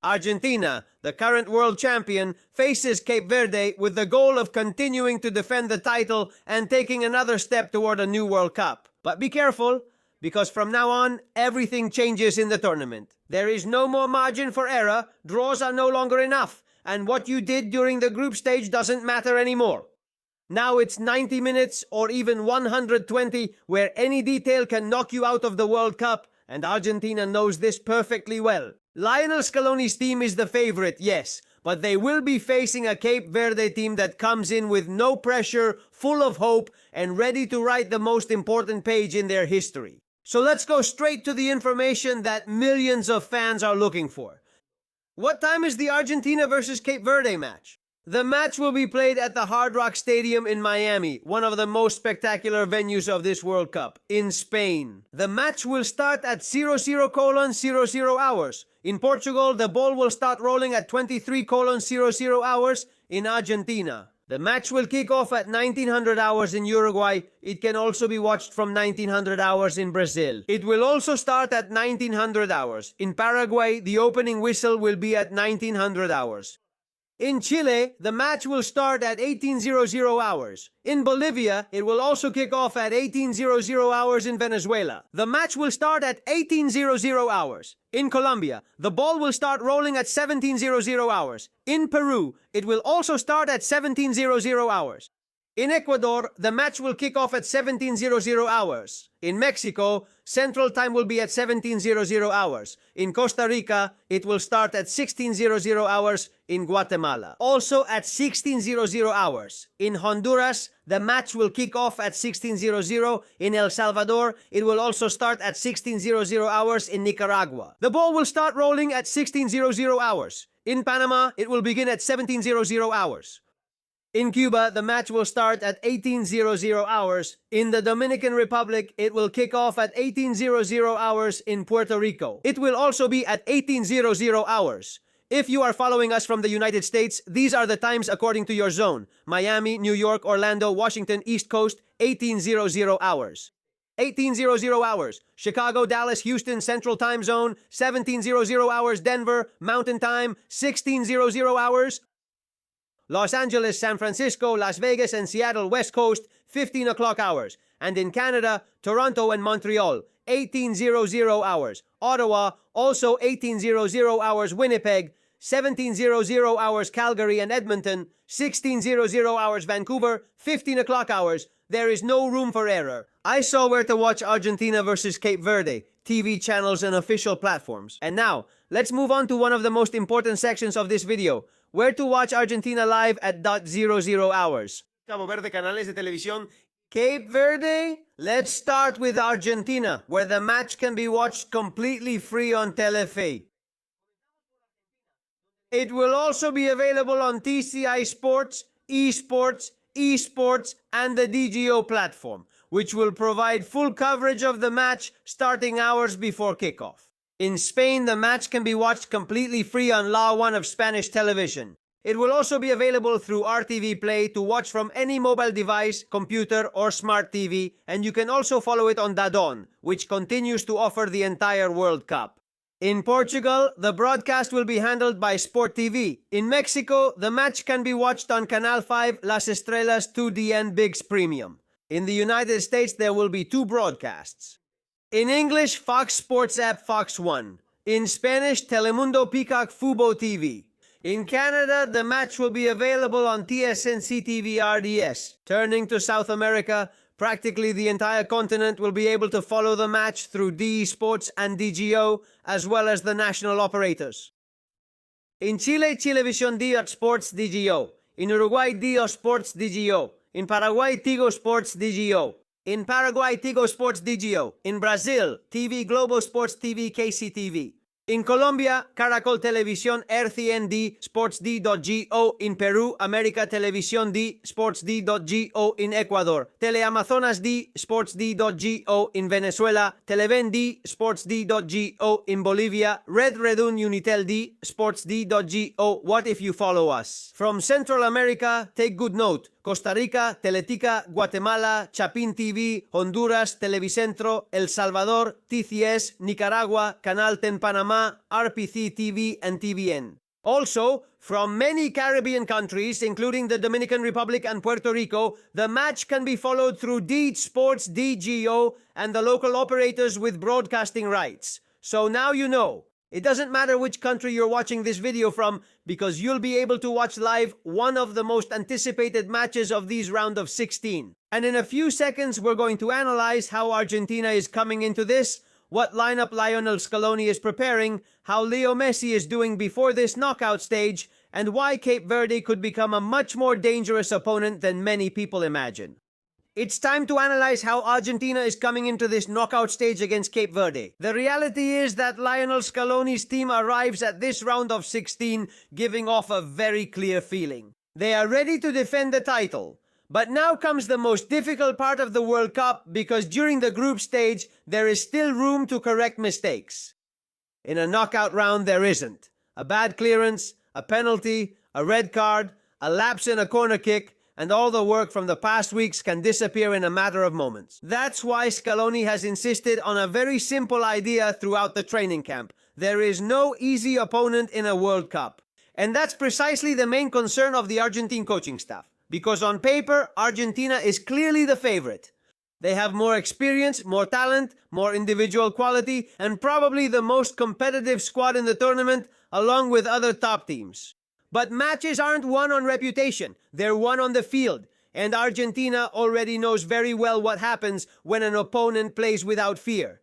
Argentina, the current world champion, faces Cape Verde with the goal of continuing to defend the title and taking another step toward a new World Cup. But be careful, because from now on, everything changes in the tournament. There is no more margin for error, draws are no longer enough, and what you did during the group stage doesn't matter anymore. Now it's 90 minutes or even 120 where any detail can knock you out of the World Cup, and Argentina knows this perfectly well. Lionel Scaloni's team is the favorite, yes, but they will be facing a Cape Verde team that comes in with no pressure, full of hope, and ready to write the most important page in their history. So let's go straight to the information that millions of fans are looking for. What time is the Argentina versus Cape Verde match? The match will be played at the Hard Rock Stadium in Miami, one of the most spectacular venues of this World Cup, in Spain. The match will start at 00:00 hours. In Portugal, the ball will start rolling at 23:00 hours in Argentina. The match will kick off at 1900 hours in Uruguay. It can also be watched from 1900 hours in Brazil. It will also start at 1900 hours. In Paraguay, the opening whistle will be at 1900 hours. In Chile, the match will start at 1800 hours. In Bolivia, it will also kick off at 1800 hours in Venezuela. The match will start at 1800 hours. In Colombia, the ball will start rolling at 1700 hours. In Peru, it will also start at 1700 hours. In Ecuador, the match will kick off at 1700 hours. In Mexico, Central Time will be at 1700 hours. In Costa Rica, it will start at 1600 hours. In Guatemala, also at 1600 hours. In Honduras, the match will kick off at 1600. In El Salvador, it will also start at 1600 hours. In Nicaragua, the ball will start rolling at 1600 hours. In Panama, it will begin at 1700 hours. In Cuba, the match will start at 1800 hours. In the Dominican Republic, it will kick off at 1800 hours. In Puerto Rico, it will also be at 1800 hours. If you are following us from the United States, these are the times according to your zone. Miami, New York, Orlando, Washington, East Coast, 1800 hours. 1800 hours. Chicago, Dallas, Houston, Central Time Zone, 1700 hours. Denver, Mountain Time, 1600 hours. Los Angeles, San Francisco, Las Vegas, and Seattle, West Coast, 15 o'clock hours. And in Canada, Toronto and Montreal, 1800 hours. Ottawa, also 1800 hours. Winnipeg, 1700 hours. Calgary and Edmonton, 1600 hours. Vancouver, 15 o'clock hours. There is no room for error. I saw where to watch Argentina versus Cape Verde, TV channels and official platforms. And now, let's move on to one of the most important sections of this video, where to watch Argentina live at .00 hours. Cabo Verde canales de televisión. Cape Verde? Let's start with Argentina, where the match can be watched completely free on Telefe. It will also be available on TCI Sports, eSports, and the DGO platform, which will provide full coverage of the match starting hours before kickoff. In Spain, the match can be watched completely free on La 1 of Spanish television. It will also be available through RTV Play to watch from any mobile device, computer, or smart TV, and you can also follow it on DAZN, which continues to offer the entire World Cup. In Portugal, the broadcast will be handled by Sport TV. In Mexico, the match can be watched on Canal 5, Las Estrellas 2DN Bigs Premium. In the United States, there will be 2 broadcasts. In English, Fox Sports app Fox 1. In Spanish, Telemundo Peacock Fubo TV. In Canada, the match will be available on TSNC TV RDS. Turning to South America, practically the entire continent will be able to follow the match through DE Sports and DGO, as well as the national operators. In Chile, Chilevisión Dio Sports DGO. In Uruguay, Dio Sports DGO. In Paraguay, Tigo Sports DGO. In Paraguay, Tigo Sports DGO. In Brazil, TV Globo Sports TV KCTV. In Colombia, Caracol Televisión RCND Sports D.go. In Peru, América Televisión D Sports D.go. In Ecuador, Teleamazonas D Sports D.go. In Venezuela, Televen D Sports D.go. In Bolivia, Red Redun Unitel D Sports D.go. What if you follow us? From Central America, take good note. Costa Rica, Teletica, Guatemala, Chapin TV, Honduras, Televicentro, El Salvador, TCS, Nicaragua, Canal 10 Panamá, Panama, RPC TV, and TVN. Also, from many Caribbean countries, including the Dominican Republic and Puerto Rico, the match can be followed through D Sports DGO and the local operators with broadcasting rights. So now you know. It doesn't matter which country you're watching this video from, because you'll be able to watch live one of the most anticipated matches of these round of 16. And in a few seconds, we're going to analyze how Argentina is coming into this, what lineup Lionel Scaloni is preparing, how Leo Messi is doing before this knockout stage, and why Cape Verde could become a much more dangerous opponent than many people imagine. It's time to analyze how Argentina is coming into this knockout stage against Cape Verde. The reality is that Lionel Scaloni's team arrives at this round of 16 giving off a very clear feeling. They are ready to defend the title. But now comes the most difficult part of the World Cup, because during the group stage, there is still room to correct mistakes. In a knockout round, there isn't. A bad clearance, a penalty, a red card, a lapse in a corner kick, and all the work from the past weeks can disappear in a matter of moments. That's why Scaloni has insisted on a very simple idea throughout the training camp. There is no easy opponent in a World Cup. And that's precisely the main concern of the Argentine coaching staff. Because on paper, Argentina is clearly the favorite. They have more experience, more talent, more individual quality, and probably the most competitive squad in the tournament, along with other top teams. But matches aren't won on reputation, they're won on the field, and Argentina already knows very well what happens when an opponent plays without fear.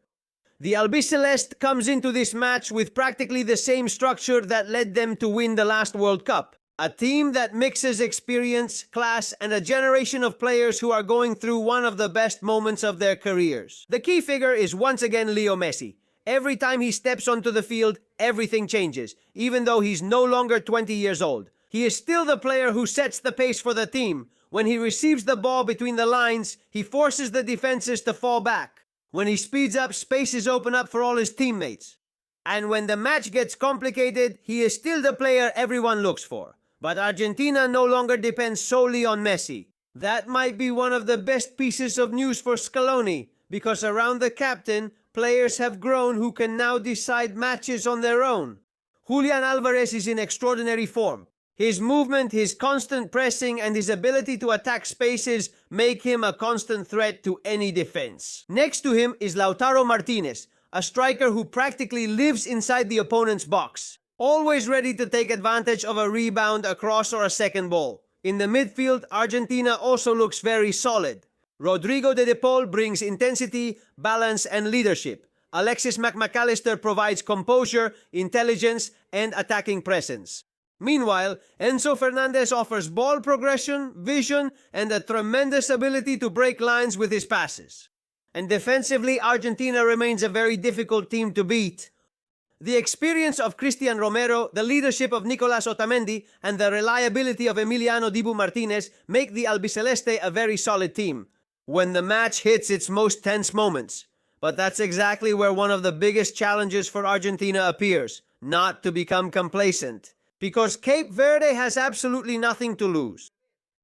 The Albiceleste comes into this match with practically the same structure that led them to win the last World Cup. A team that mixes experience, class, and a generation of players who are going through one of the best moments of their careers. The key figure is once again Leo Messi. Every time he steps onto the field, everything changes, even though he's no longer 20 years old. He is still the player who sets the pace for the team. When he receives the ball between the lines, he forces the defenses to fall back. When he speeds up, spaces open up for all his teammates. And when the match gets complicated, he is still the player everyone looks for. But Argentina no longer depends solely on Messi. That might be one of the best pieces of news for Scaloni, because around the captain, players have grown who can now decide matches on their own. Julian Alvarez is in extraordinary form. His movement, his constant pressing, and his ability to attack spaces make him a constant threat to any defense. Next to him is Lautaro Martinez, a striker who practically lives inside the opponent's box, always ready to take advantage of a rebound, a cross, or a second ball. In the midfield, Argentina also looks very solid. Rodrigo de Paul brings intensity, balance, and leadership. Alexis McAllister provides composure, intelligence, and attacking presence. Meanwhile, Enzo Fernandez offers ball progression, vision, and a tremendous ability to break lines with his passes. And defensively, Argentina remains a very difficult team to beat. The experience of Cristian Romero, the leadership of Nicolas Otamendi, and the reliability of Emiliano Dibu Martinez make the Albiceleste a very solid team when the match hits its most tense moments. But that's exactly where one of the biggest challenges for Argentina appears, not to become complacent. Because Cape Verde has absolutely nothing to lose.